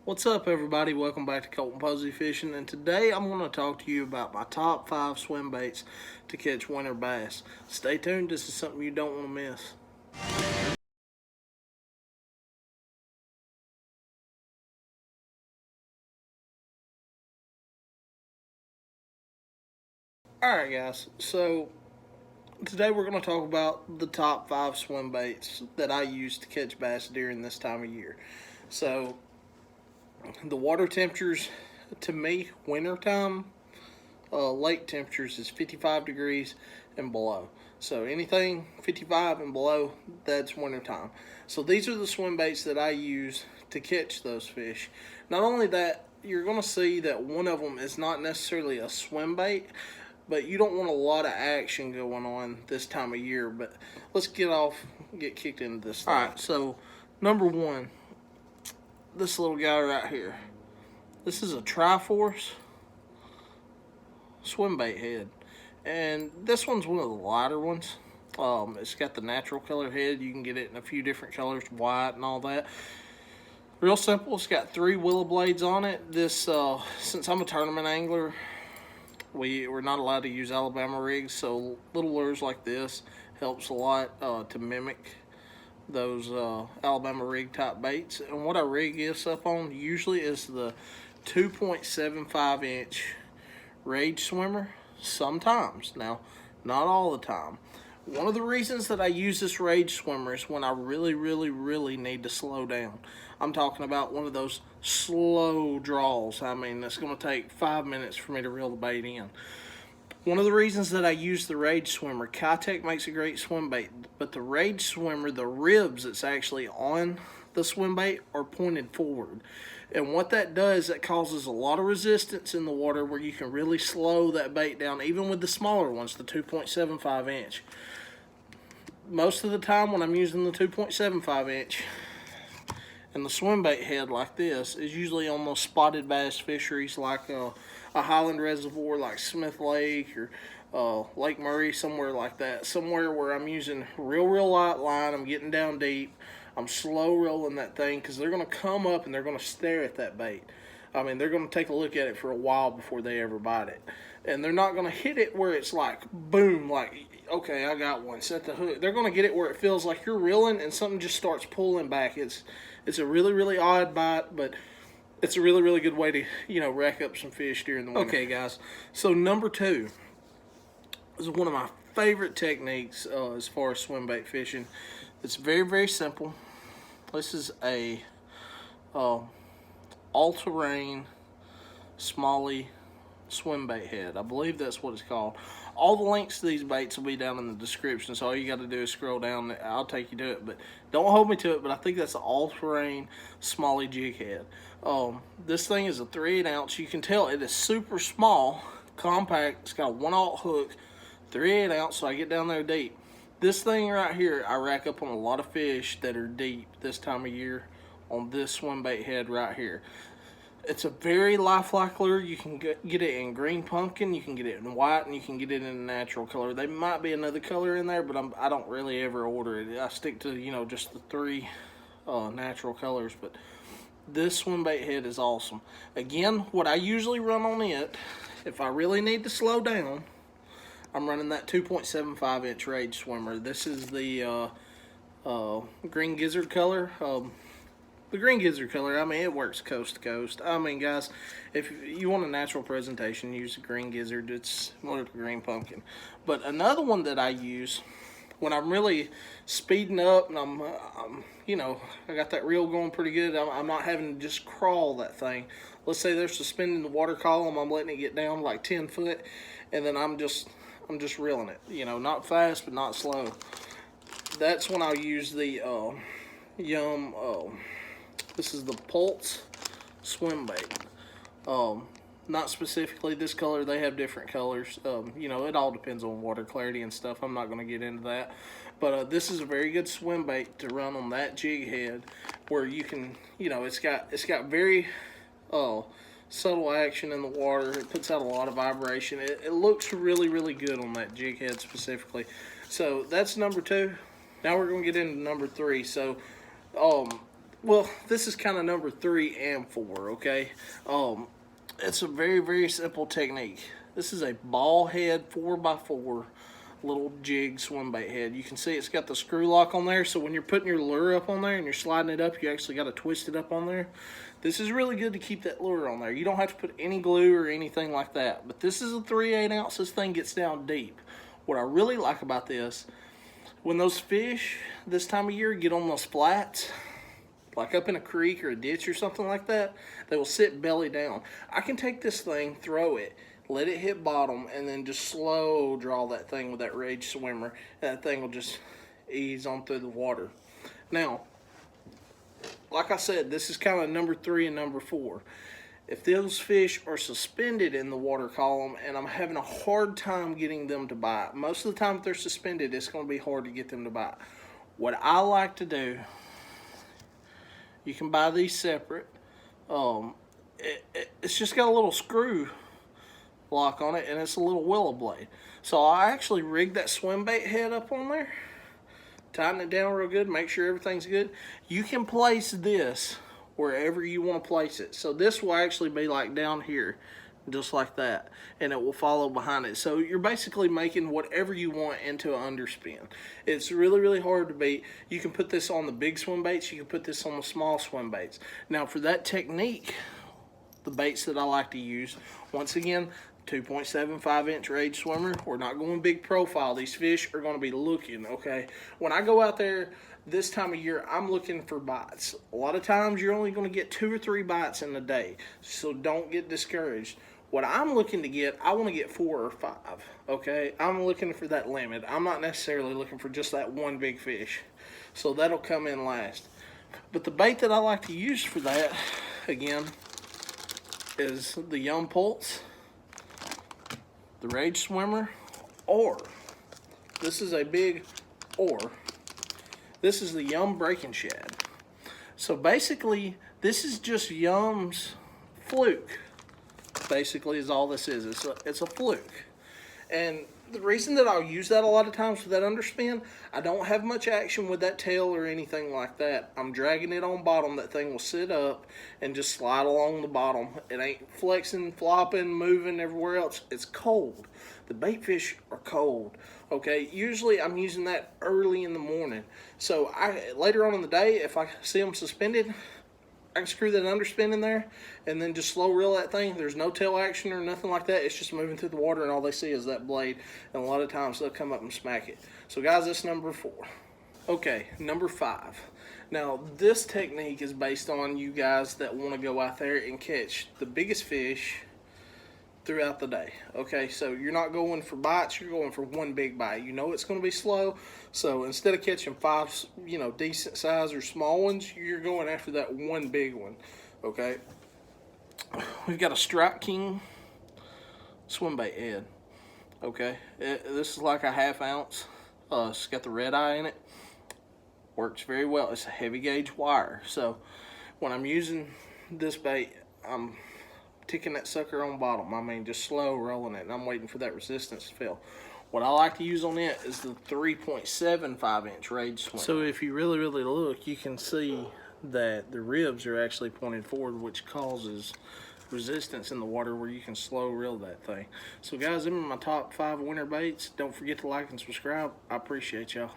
What's up, everybody? Welcome back to Colton Posey Fishing, and today I'm going to talk to you about my top 5 swim baits to catch winter bass. Stay tuned, this is something you don't want to miss. Alright guys, so today we're going to talk about the top 5 swim baits that I use to catch bass during this time of year. So, the water temperatures, to me, wintertime, lake temperatures is 55 degrees and below. So anything 55 and below, that's wintertime. So these are the swim baits that I use to catch those fish. Not only that, you're going to see that one of them is not necessarily a swim bait, but you don't want a lot of action going on this time of year. But let's get kicked into this thing. All right, so number one, this little guy right here. This is a Triforce swim bait head, and this one's one of the lighter ones. It's got the natural color head. You can get it in a few different colors, white and all that. Real simple. It's got 3 willow blades on it. This since I'm a tournament angler, we're not allowed to use Alabama rigs, so little lures like this helps a lot to mimic those Alabama rig type baits. And what I rig this up on usually is the 2.75 inch Rage Swimmer. Sometimes, now not all the time. One of the reasons that I use this Rage Swimmer is when I really need to slow down. I'm talking about one of those slow draws. I mean, it's going to take 5 minutes for me to reel the bait in. One of the reasons that I use the Rage Swimmer, Kitech makes a great swim bait, but the Rage Swimmer, the ribs that's actually on the swim bait are pointed forward. And what that does, that causes a lot of resistance in the water where you can really slow that bait down, even with the smaller ones, the 2.75 inch. Most of the time when I'm using the 2.75 inch and the swim bait head like this is usually on those spotted bass fisheries like a Highland Reservoir like Smith Lake or Lake Murray, somewhere like that. Somewhere where I'm using real light line, I'm getting down deep, I'm slow rolling that thing because they're going to come up and they're going to stare at that bait. I mean, they're going to take a look at it for a while before they ever bite it. And they're not going to hit it where it's like, boom, like, okay, I got one, set the hook. They're going to get it where it feels like you're reeling and something just starts pulling back. It's a really odd bite, but it's a really good way to, rack up some fish during the winter. Okay, guys, so number 2 is one of my favorite techniques as far as swim bait fishing. It's very simple. This is a all-terrain Smalley swim bait head. I believe that's what it's called. All the links to these baits will be down in the description, so all you got to do is scroll down. I'll take you to it, but don't hold me to it, but I think that's an all-terrain Smalley jig head. This thing is a 3/8 ounce. You can tell it is super small, compact. It's got a 1/0 hook, 3/8 ounce, so I get down there deep. This thing right here, I rack up on a lot of fish that are deep this time of year on this swim bait head right here. It's a very lifelike lure. You can get it in green pumpkin, you can get it in white, and you can get it in a natural color. There might be another color in there, but I don't really ever order it. I stick to, just the 3 natural colors. But this swim bait head is awesome. Again, what I usually run on it, if I really need to slow down, I'm running that 2.75 inch Rage Swimmer. This is the green gizzard color. The green gizzard color, I mean, it works coast to coast. I mean, guys, if you want a natural presentation, use a green gizzard. It's more of a green pumpkin. But another one that I use when I'm really speeding up and I'm I got that reel going pretty good, I'm not having to just crawl that thing. Let's say they're suspending the water column, I'm letting it get down like 10 foot, and then I'm just reeling it. Not fast, but not slow. That's when I'll use the this is the Pulse swim bait. Not specifically this color, they have different colors. It all depends on water clarity and stuff. I'm not going to get into that. But this is a very good swim bait to run on that jig head where you can, it's got very subtle action in the water. It puts out a lot of vibration. It looks really good on that jig head specifically. So that's number 2. Now we're going to get into number 3. So well, this is kind of number 3 and 4, okay? It's a very, very simple technique. This is a ball head 4x4 little jig swim bait head. You can see it's got the screw lock on there, so when you're putting your lure up on there and you're sliding it up, you actually got to twist it up on there. This is really good to keep that lure on there. You don't have to put any glue or anything like that, but this is a 3/8 ounce. This thing gets down deep. What I really like about this, when those fish this time of year get on those flats, like up in a creek or a ditch or something like that, they will sit belly down. I can take this thing, throw it, let it hit bottom, and then just slow draw that thing with that Rage swimmer, and that thing will just ease on through the water. Now, like I said, this is kind of number 3 and number 4. If those fish are suspended in the water column and I'm having a hard time getting them to bite, most of the time if they're suspended, it's going to be hard to get them to bite. What I like to do, you can buy these separate. It's just got a little screw lock on it, and it's a little willow blade. So I actually rigged that swim bait head up on there, tighten it down real good, make sure everything's good. You can place this wherever you want to place it. So this will actually be like down here, just like that, and it will follow behind it. So you're basically making whatever you want into an underspin. It's really, really hard to beat. You can put this on the big swim baits, you can put this on the small swim baits. Now for that technique, the baits that I like to use, once again, 2.75 inch Rage swimmer. We're not going big profile. These fish are going to be looking, okay? When I go out there this time of year, I'm looking for bites. A lot of times you're only going to get 2 or 3 bites in a day, so don't get discouraged. What I'm looking to get, I want to get 4 or 5, okay? I'm looking for that limit. I'm not necessarily looking for just that one big fish, so that'll come in last. But the bait that I like to use for that, again, is the Yum Pulse, the Rage swimmer, or this is a big or. This is the Yum Breaking Shad. So basically, this is just Yum's fluke. Basically, is all this is. It's a fluke. And the reason that I'll use that a lot of times for that underspin, I don't have much action with that tail or anything like that. I'm dragging it on bottom. That thing will sit up and just slide along the bottom. It ain't flexing, flopping, moving everywhere else. It's cold. The bait fish are cold. Okay, usually I'm using that early in the morning. So later on in the day, if I see them suspended, I can screw that underspin in there and then just slow reel that thing. There's no tail action or nothing like that. It's just moving through the water, and all they see is that blade. And a lot of times they'll come up and smack it. So guys, that's number 4. Okay, number 5. Now this technique is based on you guys that want to go out there and catch the biggest fish throughout the day. Okay, so you're not going for bites, you're going for one big bite. You know it's going to be slow, so instead of catching 5, decent size or small ones, you're going after that one big one. Okay, we've got a Strike King swim bait head. Okay, this is like a 1/2 ounce. It's got the red eye in it. Works very well. It's a heavy gauge wire, so when I'm using this bait, I'm ticking that sucker on bottom. I mean, just slow rolling it, and I'm waiting for that resistance to fill. What I like to use on it is the 3.75 inch Rage swim. So if you really, really look, you can see that the ribs are actually pointed forward, which causes resistance in the water where you can slow reel that thing. So guys, them are my top 5 winter baits. Don't forget to like and subscribe. I appreciate y'all.